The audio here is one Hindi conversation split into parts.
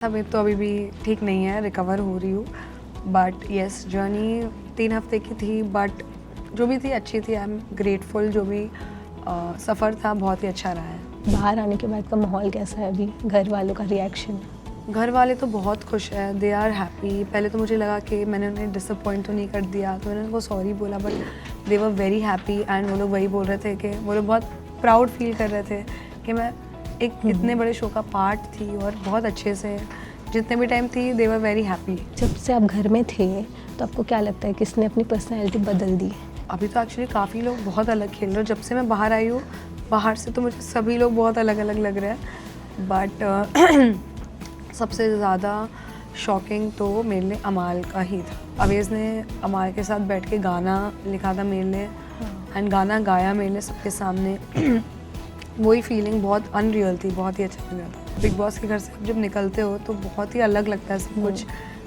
तबीयत तो अभी भी ठीक नहीं है, रिकवर हो रही हूँ। बट येस, जर्नी 3 हफ्ते की थी, बट जो भी थी अच्छी थी। I am grateful. जो भी सफ़र था बहुत ही अच्छा रहा है। बाहर आने के बाद का माहौल कैसा है अभी, घर वालों का रिएक्शन? घर वाले तो बहुत खुश हैं, दे आर हैप्पी। पहले तो मुझे लगा कि मैंने उन्हें डिसअपॉइंट तो नहीं कर दिया, तो मैंने उनको सॉरी बोला, but they were very happy. And वो लोग वही बोल रहे थे कि वो लोग बहुत प्राउड फील कर रहे थे कि मैं एक इतने बड़े शो का पार्ट थी और बहुत अच्छे से जितने भी टाइम थी दे वर वेरी हैप्पी। जब से आप घर में थे तो आपको क्या लगता है किसने अपनी पर्सनैलिटी बदल दी? अभी तो एक्चुअली काफ़ी लोग बहुत अलग खेल रहे हैं। जब से मैं बाहर आई हूँ, बाहर से तो मुझे सभी लोग बहुत अलग अलग लग रहे हैं। बट सबसे ज़्यादा शॉकिंग तो मेरे लिए अमाल का ही था। अवेज़ ने अमाल के साथ बैठ के गाना लिखा था मेरे लिए, एंड गाना गाया मेरे लिए सबके सामने। वही फीलिंग बहुत अनरियल थी, बहुत ही अच्छा लग रहा था। बिग बॉस के घर से जब निकलते हो तो बहुत ही अलग लगता है सब कुछ।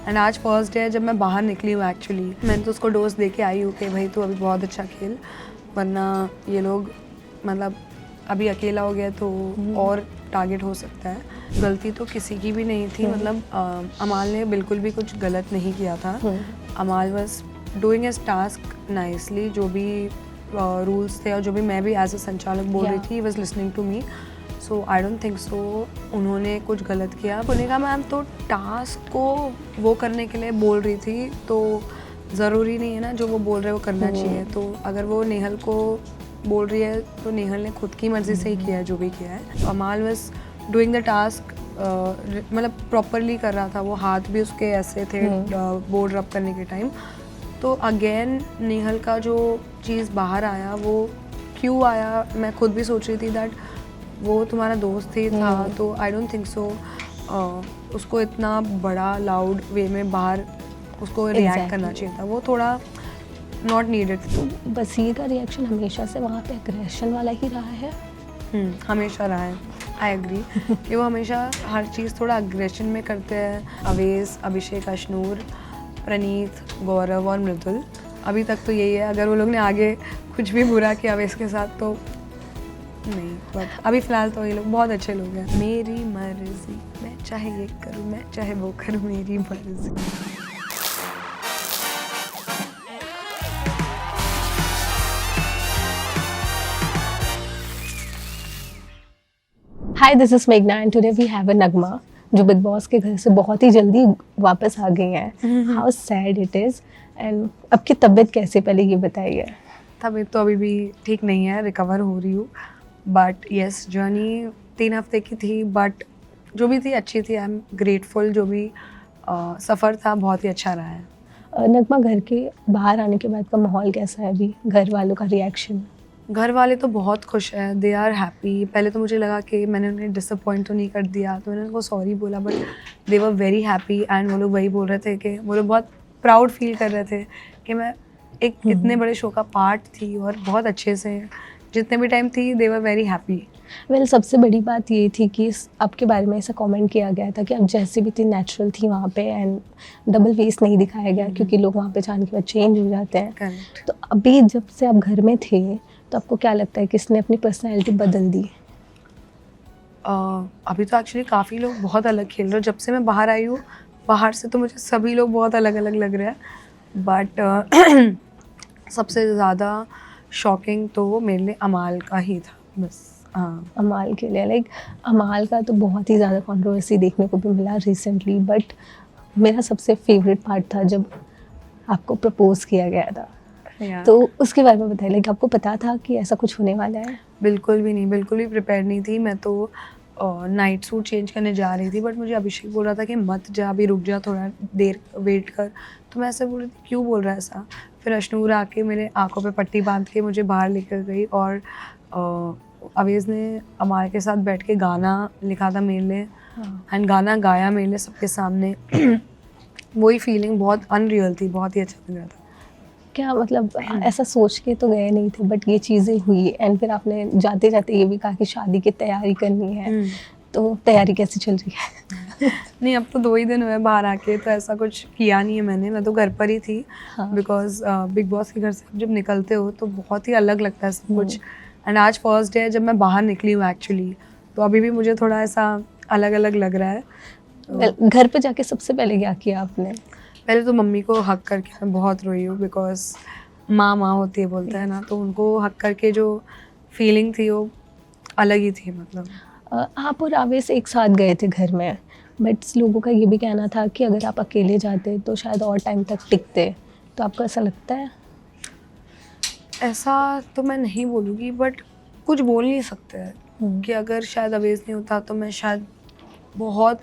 एंड आज फर्स्ट डे है जब मैं बाहर निकली हूँ। एक्चुअली मैंने तो उसको डोज दे के आई हूँ कि भाई तू अभी बहुत अच्छा खेल, वरना ये लोग मतलब अभी अकेला हो गया तो और टारगेट हो सकता है। गलती तो किसी की भी नहीं थी। मतलब अमाल ने बिल्कुल भी कुछ गलत नहीं किया था। अमाल was doing his task nicely. जो भी रूल्स थे और जो भी मैं भी एज अ संचालक बोल रही थी, was listening to me. So I don't think so उन्होंने कुछ गलत किया। उन्होंने कहा मैम तो टास्क को वो करने के लिए बोल रही थी, तो ज़रूरी नहीं है ना जो वो बोल रहे हैं वो करना चाहिए। तो अगर वो नेहल को बोल रही है तो नेहल ने खुद की मर्ज़ी से ही किया है जो भी किया है। तो अमाल वाज डूइंग द टास्क, मतलब प्रॉपरली कर रहा था। वो हाथ भी उसके ऐसे थे बोर्ड रब करने के टाइम। तो अगेन नेहल का जो चीज़ बाहर आया वो क्यों आया, मैं खुद भी सोच रही थी दैट वो तुम्हारा दोस्त ही था। तो आई डोंट थिंक सो उसको इतना बड़ा लाउड वे में बाहर उसको रिएक्ट करना चाहिए था। वो थोड़ा नॉट नीडेड। तो बसीर का रिएक्शन हमेशा से वहाँ पे एग्रेशन वाला ही रहा है? हमेशा रहा है। आई एग्री कि वो हमेशा हर चीज़ थोड़ा अग्रेशन में करते हैं। अवेज़, अभिषेक, अशनूर, प्रणीत, गौरव और मृदुल, अभी तक तो यही है। अगर वो लोग ने आगे कुछ भी बुरा किया अवेज़ के साथ तो नहीं, बट अभी फ़िलहाल तो ये लोग बहुत अच्छे लोग हैं। मेरी मर्ज़ी, मैं चाहे ये करूँ, मैं चाहे वो करूँ, मेरी मर्ज़ी। हाय, दिस इज मेघना and today we have a Nagma जो बिग बॉस के घर से बहुत ही जल्दी वापस आ गई हैं। How sad it is. And आपकी तबीयत कैसे, पहले ये बताइए। तबीयत तो अभी भी ठीक नहीं है, रिकवर हो रही हूँ। बट येस, जर्नी 3 हफ्ते की थी, बट जो भी थी अच्छी थी। I am grateful. जो भी सफ़र था बहुत ही अच्छा रहा है। नगमा, घर के बाहर आने के बाद का माहौल कैसा है अभी, घर वालों का रिएक्शन? घर वाले तो बहुत खुश हैं, दे आर हैप्पी। पहले तो मुझे लगा कि मैंने उन्हें डिसअपॉइंट तो नहीं कर दिया, तो मैंने उनको सॉरी बोला, but they were very happy. And वो लोग वही बोल रहे थे कि वो लोग बहुत प्राउड फील कर रहे थे कि मैं एक इतने बड़े शो का पार्ट थी और बहुत अच्छे से जितने भी टाइम थी दे वर वेरी हैप्पी। वेल, सबसे बड़ी बात ये थी कि आपके बारे में ऐसा कमेंट किया गया था कि आप जैसे भी थी नेचुरल थी वहाँ पे, एंड डबल फेस नहीं दिखाया गया क्योंकि लोग वहाँ पे जाने के बाद चेंज हो जाते हैं। करेक्ट। तो अभी जब से आप घर में थे तो आपको क्या लगता है किसने अपनी पर्सनैलिटी बदल दी? अभी तो एक्चुअली काफ़ी लोग बहुत अलग खेल रहे हैं। जब से मैं बाहर आई हूँ, बाहर से तो मुझे सभी लोग बहुत अलग अलग लग रहे हैं। बट सबसे ज़्यादा शॉकिंग तो मेरे लिए अमाल का ही था बस। हाँ, अमाल के लिए, लाइक अमाल का तो बहुत ही ज़्यादा कंट्रोवर्सी देखने को भी मिला रिसेंटली, बट मेरा सबसे फेवरेट पार्ट था जब आपको प्रपोज किया गया था। या तो उसके बारे में बताइए, लाइक आपको पता था कि ऐसा कुछ होने वाला है? बिल्कुल भी नहीं, बिल्कुल भी प्रिपेयर नहीं थी। मैं तो नाइट सूट चेंज करने जा रही थी, बट मुझे अभिषेक बोल रहा था कि मत जा, अभी रुक जा, थोड़ा देर वेट कर। तो मैं ऐसे बोल रही थी क्यों बोल रहा है ऐसा। फिर अशनूर आके मेरे आंखों पे पट्टी बांध के मुझे बाहर लेकर गई, और अवेज़ ने अमाल के साथ बैठ के गाना लिखा था मेरे लिए, एंड गाना गाया मेरे लिए सबके सामने। वही फीलिंग बहुत अनरियल थी, बहुत ही अच्छा लग रहा था। क्या मतलब, ऐसा सोच के तो गए नहीं थे बट ये चीज़ें हुई, एंड फिर आपने जाते जाते ये भी कहा कि शादी की तैयारी करनी है, तो तैयारी कैसे चल रही है? नहीं, अब तो 2 ही दिन हुए बाहर आके, तो ऐसा कुछ किया नहीं है मैंने। मैं तो घर पर ही थी। हाँ। बिकॉज़ बिग बॉस के घर से जब निकलते हो तो बहुत ही अलग लगता है सब कुछ। एंड आज फर्स्ट डे है जब मैं बाहर निकली हूँ एक्चुअली, तो अभी भी मुझे थोड़ा ऐसा अलग अलग लग रहा है। तो घर पे जाके सबसे पहले क्या किया आपने? पहले तो मम्मी को हक करके मैं बहुत रोई हूँ, बिकॉज माँ माँ होती है बोलते हैं ना, तो उनको हक करके जो फीलिंग थी वो अलग ही थी मतलब। आप और आवेश एक साथ गए थे घर में, बट लोगों का ये भी कहना था कि अगर आप अकेले जाते तो शायद और टाइम तक टिकते, तो आपको ऐसा लगता है? ऐसा तो मैं नहीं बोलूँगी, बट कुछ बोल नहीं सकते हैं कि अगर शायद अवेज नहीं होता तो मैं शायद बहुत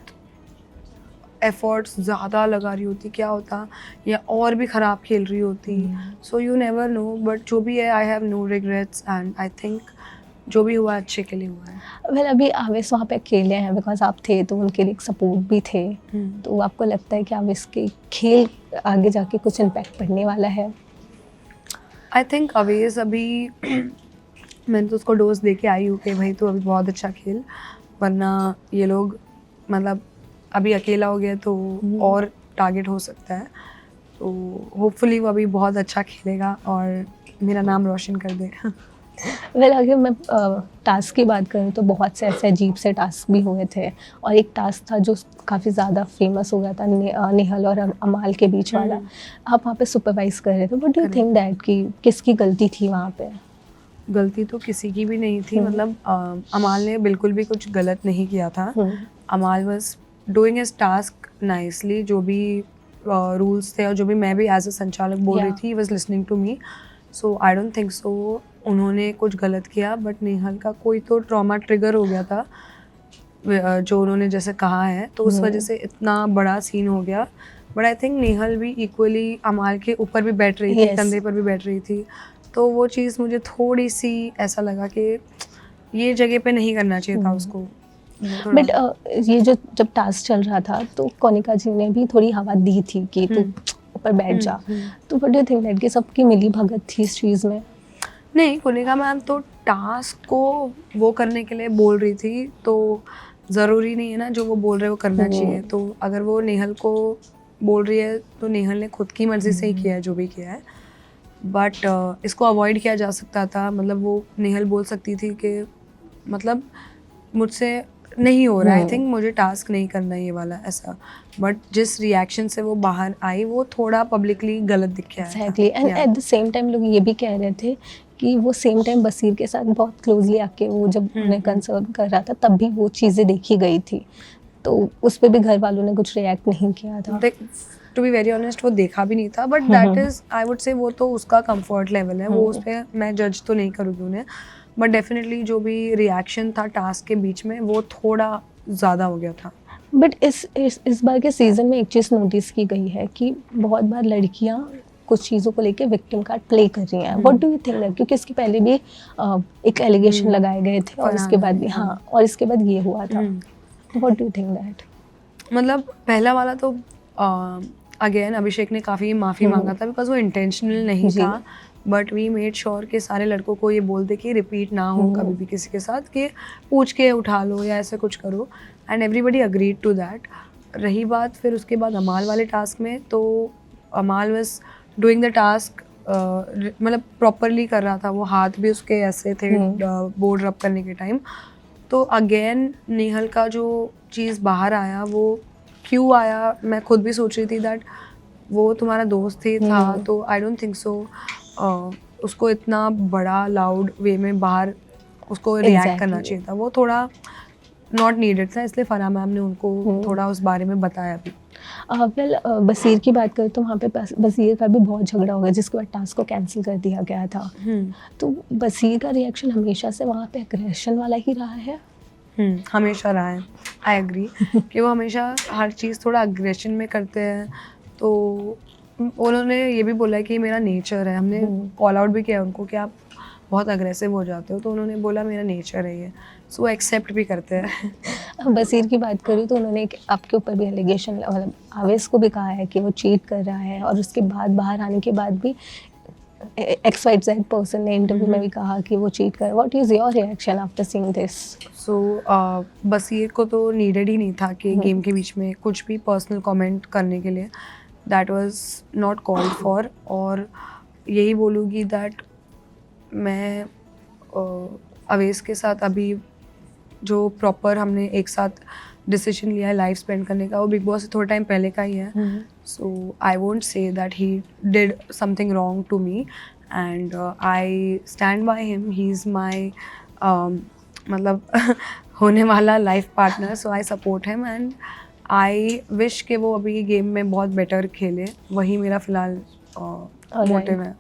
एफर्ट्स ज़्यादा लगा रही होती, क्या होता, या और भी ख़राब खेल रही होती। So you never know, but जो भी है I have no regrets and I think जो भी हुआ अच्छे के लिए हुआ है। वेल अभी आवेश वहाँ पे अकेले हैं बिकॉज आप थे तो उनके लिए एक सपोर्ट भी थे, तो आपको लगता है कि आवेश के खेल आगे जाके कुछ इम्पैक्ट पड़ने वाला है? आई थिंक अवेज अभी मैंने तो उसको डोज दे के आई हूँ कि भाई तू अभी बहुत अच्छा खेल, वरना ये लोग मतलब अभी अकेला हो गया तो और टारगेट हो सकता है। तो होपफुली वो अभी बहुत अच्छा खेलेगा और मेरा नाम रोशन कर दे। वेल अगर मैं टास्क की बात करूँ तो बहुत से ऐसे अजीब से टास्क भी हुए थे, और एक टास्क था जो काफ़ी ज़्यादा फेमस हो गया था, निहल और अमाल के बीच वाला। आप वहाँ पे सुपरवाइज कर रहे थे, but do you think that कि किसकी गलती थी वहाँ पे? गलती तो किसी की भी नहीं थी, मतलब अमाल ने बिल्कुल भी कुछ गलत नहीं किया था। अमाल was doing his task nicely, जो भी रूल्स थे और जो भी मैं भी एज अ संचालक बोल रही थी, was listening to me. So I don't think so उन्होंने कुछ गलत किया, बट नेहल का कोई तो ट्रॉमा ट्रिगर हो गया था जो उन्होंने जैसे कहा है, तो उस वजह से इतना बड़ा सीन हो गया। बट आई थिंक नेहल भी इक्वली अमाल के ऊपर भी बैठ रही थी, Yes. कंधे पर भी बैठ रही थी, तो वो चीज़ मुझे थोड़ी सी ऐसा लगा कि ये जगह पे नहीं करना चाहिए था उसको। बट ये जो जब टास्क चल रहा था तो कोनिका जी ने भी थोड़ी हवा दी थी कि तू ऊपर बैठ जा, तो what do you think that कि सबकी मिली भगत थी इस चीज़ में? नहीं, कोनिका मैम तो टास्क को वो करने के लिए बोल रही थी, तो ज़रूरी नहीं है ना जो वो बोल रहे हैं वो करना चाहिए। तो अगर वो नेहल को बोल रही है तो नेहल ने खुद की मर्ज़ी से ही किया है जो भी किया है। बट इसको अवॉइड किया जा सकता था, मतलब वो नेहल बोल सकती थी कि मतलब मुझसे नहीं हो रहा है, आई थिंक मुझे टास्क नहीं करना ये वाला ऐसा। बट जिस रिएक्शन से वो बाहर आई वो थोड़ा पब्लिकली गलत दिख गया था। Exactly, and at the same time लोग ये भी कह रहे थे कि वो सेम टाइम बसीर के साथ बहुत क्लोजली आके वो जब उन्हें कंसर्न कर रहा था तब भी वो चीज़ें देखी गई थी, तो उस पर भी घर वालों ने कुछ रिएक्ट नहीं किया था। टू बी वेरी ऑनेस्ट वो देखा भी नहीं था, but that is I would say वो तो उसका कंफर्ट लेवल है, वो उस पर मैं जज तो नहीं करूँगी उन्हें। बट डेफिनेटली जो भी रिएक्शन था टास्क के बीच में वो थोड़ा ज़्यादा हो गया था। बट इस बार के सीज़न में एक चीज़ नोटिस की गई है कि बहुत बार लड़कियां कुछ चीज़ों को लेके विक्टिम कार्ड प्ले कर रही हैं। What do you think that? क्योंकि इसके पहले भी एक एलिगेशन लगाए गए थे और इसके बाद भी और इसके बाद ये हुआ था। What do you think that? मतलब पहला वाला तो अगेन अभिषेक ने काफ़ी माफ़ी मांगा था बिकॉज वो इंटेंशनल नहीं था, बट वी मेड श्योर कि सारे लड़कों को ये बोल दे कि रिपीट ना हो कभी भी किसी के साथ, कि पूछ के उठा लो या ऐसे कुछ करो, and everybody agreed to that. रही बात फिर उसके बाद अमाल वाले टास्क में, तो अमाल वाज डूइंग द टास्क, मतलब प्रॉपरली कर रहा था, वो हाथ भी उसके ऐसे थे बोर्ड रब करने के टाइम। तो अगेन नेहल का जो चीज़ बाहर आया वो क्यों आया, मैं खुद भी सोच रही थी दैट वो तुम्हारा दोस्त ही था, तो आई डोंट थिंक सो उसको इतना बड़ा लाउड वे में बाहर उसको रिएक्ट करना चाहिए था, वो थोड़ा नॉट नीडेड था, इसलिए फराह मैम ने उनको थोड़ा उस बारे में बताया भी। वेल बसीर की बात करें तो वहाँ पे बसीर का भी बहुत झगड़ा हो गया जिसके बाद टास्क को कैंसिल कर दिया गया था। तो बसीर का रिएक्शन हमेशा से वहाँ पे एग्रेशन वाला ही रहा है। हमेशा रहा है, आई एग्री कि वो हमेशा हर चीज़ थोड़ा अग्रेशन में करते हैं, तो उन्होंने ये भी बोला कि मेरा नेचर है, हमने कॉल आउट भी किया उनको कि आप बहुत अग्रेसिव हो जाते हो, तो उन्होंने बोला मेरा नेचर है ये, सो एक्सेप्ट भी करते हैं। बसीर की बात करूँ तो उन्होंने आपके ऊपर भी एलिगेशन, मतलब आवेश को भी कहा है कि वो चीट कर रहा है, और उसके बाद बाहर आने के बाद भी XYZ पर्सन ने इंटरव्यू में भी कहा कि वो चीट कर। What is your reaction after seeing this? So Baseer को तो नीडेड ही नहीं था कि गेम के बीच में कुछ भी पर्सनल कमेंट करने के लिए, that was not called for. और यही बोलूँगी दैट मैं अवेश के साथ अभी जो प्रॉपर हमने एक साथ डिसीजन लिया है लाइफ स्पेंड करने का, वो बिग बॉस से थोड़ा टाइम पहले का ही है. So I won't say that he did something wrong to me, and I stand by him. He is my मतलब होने वाला life partner, so I support him and I wish कि वो अभी गेम में बहुत बेटर खेले. वही मेरा फ़िलहाल मोटिव है.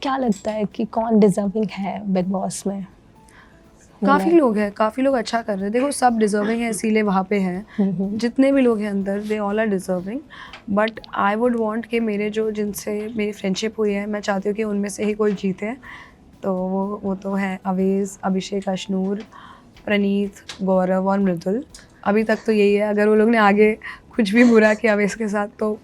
क्या लगता है कि कौन डिजर्विंग है बिग बॉस में? काफ़ी लोग हैं, काफ़ी लोग अच्छा कर रहे हैं. देखो सब डिजर्विंग है इसीलिए वहाँ पे हैं. जितने भी लोग हैं अंदर they all are deserving, but I would want कि मेरे जो जिनसे मेरी फ्रेंडशिप हुई है, मैं चाहती हूँ कि उनमें से ही कोई जीते. तो वो तो है अवेज़, अभिषेक, अशनूर, प्रणीत, गौरव और मृदुल. अभी तक तो यही है. अगर वो लोग ने आगे कुछ भी बुरा किया अवेज़ के साथ तो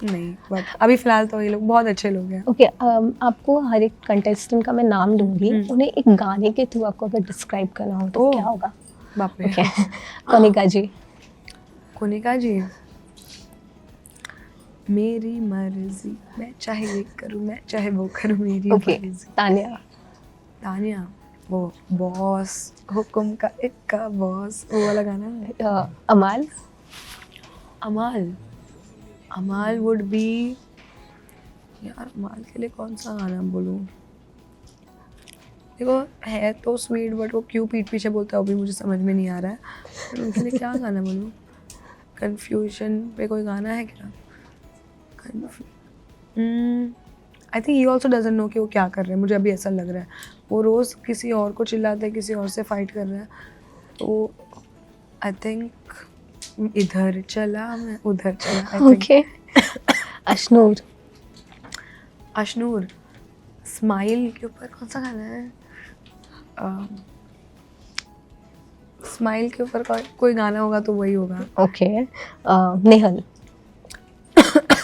नहीं, बट अभी फ़िलहाल तो ये लोग बहुत अच्छे लोग हैं. ओके, आपको हर एक कंटेस्टेंट का मैं नाम लूँगी, उन्हें एक गाने के थ्रू आपको अगर डिस्क्राइब करना हो तो ओह, क्या होगा? बाप रे. ओके, कनिका जी. कनिका जी, मेरी मर्जी, मैं चाहे ये करूँ मैं चाहे वो करूँ, मेरी ओके, मर्जी. तानिया. तानिया, वो बॉस, हुक्म का इक्का बॉस, वो वाला गाना है. अमाल. अमाल वुड बी, यार अमाल के लिए कौन सा गाना बोलूँ. देखो है तो स्वीट, बट वो क्यों पीठ पीछे बोलता है वो भी मुझे समझ में नहीं आ रहा है. तो उनके लिए क्या गाना बोलूँ. कन्फ्यूजन पे कोई गाना है क्या? I think he also doesn't know कि वो क्या कर रहे हैं. मुझे अभी ऐसा लग रहा है वो रोज़ किसी और को चिल्लाते हैं, किसी और से फाइट कर रहे हैं. तो आई थिंक इधर चला मैं उधर चला. ओके. अशनूर. अशनूर, स्माइल के ऊपर कौन सा गाना है? स्माइल के ऊपर कोई गाना होगा तो वही होगा. ओके. नेहल.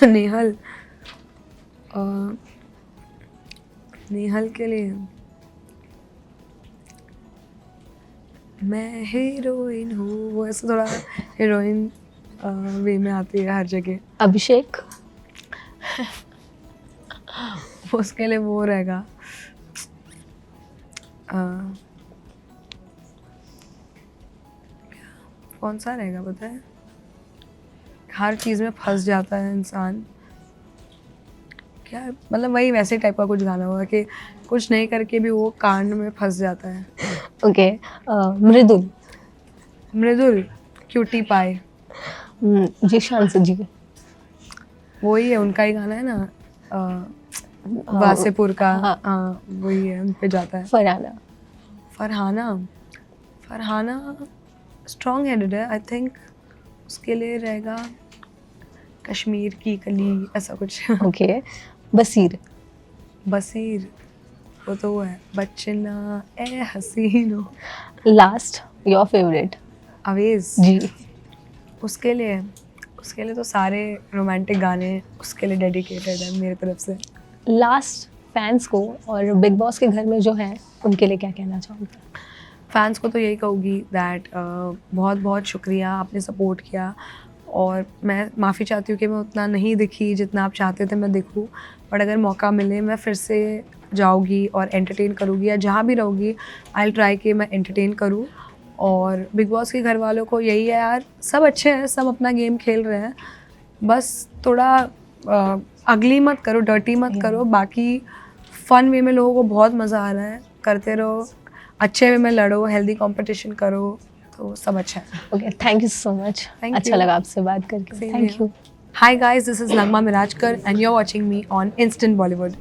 नेहल, नेहल के लिए मैं हीरोइन हूँ, वो ऐसा थोड़ा हीरोइन वे में आती है हर जगह. अभिषेक. उसके लिए वो रहेगा कौन सा रहेगा पता है. हर चीज़ में फंस जाता है इंसान. क्या मतलब वही वैसे टाइप का कुछ गाना होगा कि कुछ नहीं करके भी वो कांड में फंस जाता है. ओके. मृदुल. मृदुल, क्यूटी पाई. जीशान जी. वही है, उनका ही गाना है ना, वासेपुर का. हाँ. हाँ वही है, उन पे जाता है. फरहाना स्ट्रॉन्ग हेडेड है. आई थिंक उसके लिए रहेगा कश्मीर की कली, ऐसा कुछ. ओके. बसीर. वो तो वो है बचना ए हसीनो. Last, your favourite. Awez ji. उसके लिए तो सारे रोमांटिक गाने उसके लिए डेडिकेटेड है मेरी तरफ से. लास्ट, फैंस को और बिग बॉस के घर में जो हैं उनके लिए क्या कहना चाहोगे? फैंस को तो यही कहूँगी दैट बहुत बहुत शुक्रिया, आपने सपोर्ट किया. और मैं माफ़ी चाहती हूँ कि मैं उतना नहीं दिखी जितना आप चाहते थे मैं दिखूँ. बट अगर मौका मिले मैं फिर से जाऊँगी और एंटरटेन करूँगी, या जहाँ भी रहूँगी आई ट्राई कि मैं एंटरटेन करूँ. और बिग बॉस के घर वालों को यही है यार, सब अच्छे हैं, सब अपना गेम खेल रहे हैं, बस थोड़ा अगली मत करो, डर्टी मत करो. बाकी फ़न वे में लोगों को बहुत मज़ा आ रहा है, करते रहो, अच्छे वे में लड़ो, हेल्दी कंपटीशन करो, तो सब अच्छा है. Okay, thank you so much. अच्छा लगा आपसे बात करके. Thank you. Hi guys, this is Nagma Mirajkar and you're watching me on Instant Bollywood.